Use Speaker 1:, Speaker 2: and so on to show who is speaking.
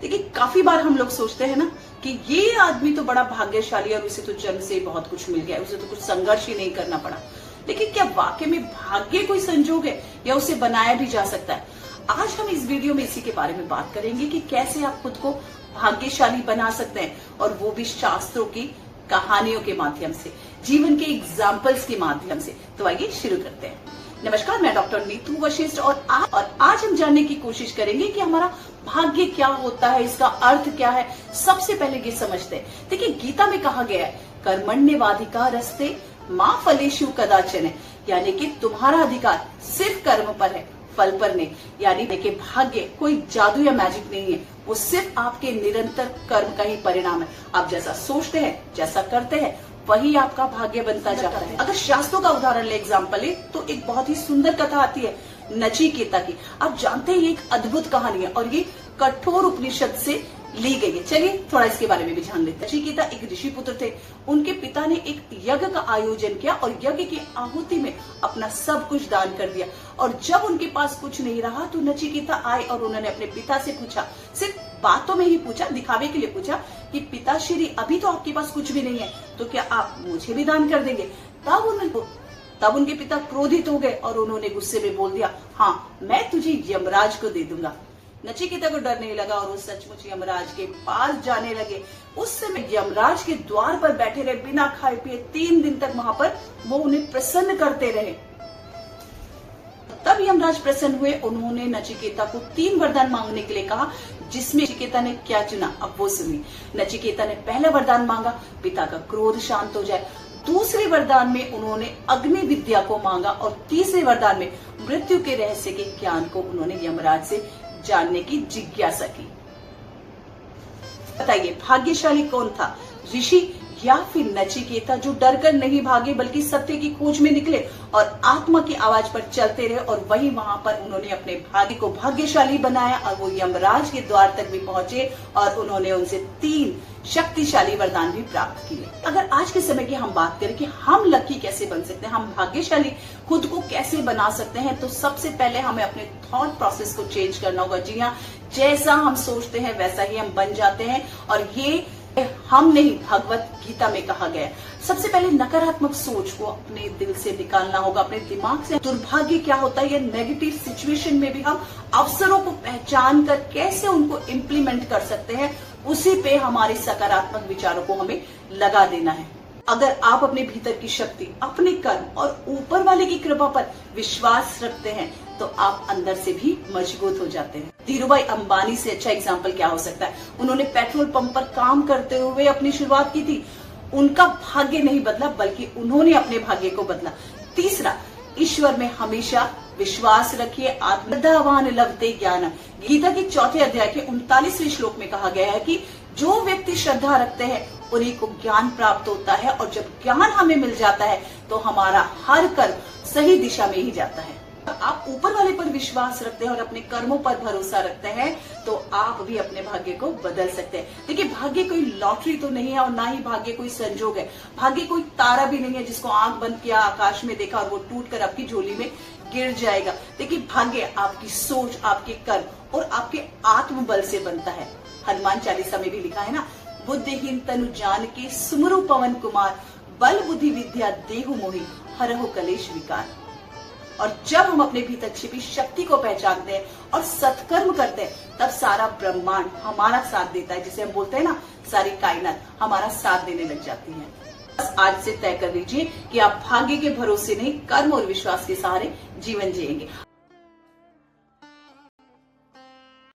Speaker 1: देखिए काफी बार हम लोग सोचते हैं ना कि ये आदमी तो बड़ा भाग्यशाली और उसे तो जन्म से बहुत कुछ मिल गया, उसे तो कुछ संघर्ष ही नहीं करना पड़ा। लेकिन क्या वाकई में भाग्य कोई संजोग है या उसे बनाया भी जा सकता है? आज हम इस वीडियो में इसी के बारे में बात करेंगे कि कैसे आप खुद को भाग्यशाली बना सकते हैं, और वो भी शास्त्रों की कहानियों के माध्यम से, जीवन के एग्जाम्पल्स के माध्यम से। तो आइए शुरू करते हैं। नमस्कार, मैं डॉक्टर नीतू वशिष्ठ और आज हम जानने की कोशिश करेंगे कि हमारा भाग्य क्या होता है, इसका अर्थ क्या है। सबसे पहले ये समझते हैं। देखिए गीता में कहा गया है, कर्मण्येवाधिकारस्ते मा फलेषु कदाचन, यानी कि तुम्हारा अधिकार सिर्फ कर्म पर है, फल पर नहीं। यानी देखिए भाग्य कोई जादू या मैजिक नहीं है, वो सिर्फ आपके निरंतर कर्म का ही परिणाम है। आप जैसा सोचते हैं, जैसा करते हैं, वही आपका भाग्य बनता जाता है। अगर शास्त्रों का उदाहरण ले, एग्जाम्पल ले, तो एक बहुत ही सुंदर कथा आती है नचिकेता की। आप जानते हैं ये एक अद्भुत कहानी है और ये कठोर उपनिषद से ली गई है। चलिए थोड़ा इसके बारे में भी जान लेते हैं। नचिकेता एक ऋषि पुत्र थे। उनके पिता ने एक यज्ञ का आयोजन किया और यज्ञ की आहुति में अपना सब कुछ दान कर दिया। और जब उनके पास कुछ नहीं रहा तो नचिकेता आए और उन्होंने अपने पिता से पूछा, सिर्फ बातों में ही पूछा, दिखावे के लिए पूछा कि पिताश्री अभी तो आपके पास कुछ भी नहीं है, तो क्या आप मुझे भी दान कर देंगे? तब उनके पिता क्रोधित हो गए और उन्होंने गुस्से में बोल दिया, हाँ मैं तुझे यमराज को दे दूंगा। नचिकेता को डर नहीं लगा और वो सचमुच यमराज के पास जाने लगे। उस समय यमराज के द्वार पर बैठे रहे, बिना खाए पिए 3 दिन तक वहां पर वो उन्हें प्रसन्न करते रहे। तब यमराज प्रसन्न हुए। उन्होंने नचिकेता को 3 वरदान मांगने के लिए कहा, जिसमें नचिकेता ने क्या चुना अब वो सुनिए। नचिकेता ने पहला वरदान मांगा, पिता का क्रोध शांत हो जाए। दूसरे वरदान में उन्होंने अग्नि विद्या को मांगा और तीसरे वरदान में मृत्यु के रहस्य के ज्ञान को उन्होंने यमराज से जानने की जिज्ञासा की। बताइए भाग्यशाली कौन था, ऋषि या फिर नचिकेता, जो डरकर नहीं भागे बल्कि सत्य की खोज में निकले और आत्मा की आवाज पर चलते रहे, और वहीं वहां पर उन्होंने अपने भाग्य को भाग्यशाली बनाया और वो यमराज के द्वार तक भी पहुंचे और उन्होंने उनसे 3 शक्तिशाली वरदान भी प्राप्त किए। अगर आज के समय की हम बात करें कि हम लकी कैसे बन सकते हैं, हम भाग्यशाली खुद को कैसे बना सकते हैं, तो सबसे पहले हमें अपने थॉट प्रोसेस को चेंज करना होगा। जी हाँ, जैसा हम सोचते हैं वैसा ही हम बन जाते हैं, और ये हम नहीं, भगवत गीता में कहा गया है। सबसे पहले नकारात्मक सोच को अपने दिल से निकालना होगा, अपने दिमाग से। दुर्भाग्य क्या होता है, ये नेगेटिव सिचुएशन में भी हम अवसरों को पहचान कर कैसे उनको इम्प्लीमेंट कर सकते हैं, उसी पे हमारे सकारात्मक विचारों को हमें लगा देना है। अगर आप अपने भीतर की शक्ति, अपने कर्म और ऊपर वाले की कृपा पर विश्वास रखते हैं तो आप अंदर से भी मजबूत हो जाते हैं। धीरूभाई अंबानी से अच्छा एग्जाम्पल क्या हो सकता है। उन्होंने पेट्रोल पंप पर काम करते हुए अपनी शुरुआत की थी। उनका भाग्य नहीं बदला बल्कि उन्होंने अपने भाग्य को बदला। तीसरा, ईश्वर में हमेशा विश्वास रखिए। आत्मदावान लभते ज्ञान। गीता के 4थे अध्याय के 39वें श्लोक में कहा गया है कि जो व्यक्ति श्रद्धा रखते हैं उन्हीं को ज्ञान प्राप्त होता है, और जब ज्ञान हमें मिल जाता है तो हमारा हर कर्म सही दिशा में ही जाता है। आप ऊपर वाले पर विश्वास रखते हैं और अपने कर्मों पर भरोसा रखते हैं तो आप भी अपने भाग्य को बदल सकते हैं। देखिए भाग्य कोई लॉटरी तो नहीं है और ना ही भाग्य कोई संजोग है। भाग्य कोई तारा भी नहीं है जिसको आंख बंद किया, आकाश में देखा और वो टूट कर आपकी झोली में गिर जाएगा। देखिए भाग्य आपकी सोच, आपके कर्म और आपके आत्मबल से बनता है। हनुमान चालीसा में भी लिखा है ना, बुद्धिहीन तनु जान के सुमरु पवन कुमार, बल बुद्धि विद्या देहु मोहि, हरहु कलेश विकार। और जब हम अपने भीतर छिपी शक्ति को पहचानते हैं और सत्कर्म करते हैं, तब सारा ब्रह्मांड हमारा साथ देता है। जिसे हम बोलते हैं ना, सारी कायनात हमारा साथ देने लग जाती है। बस आज से तय कर लीजिए कि आप भाग्य के भरोसे नहीं, कर्म और विश्वास के सहारे जीवन जिएंगे।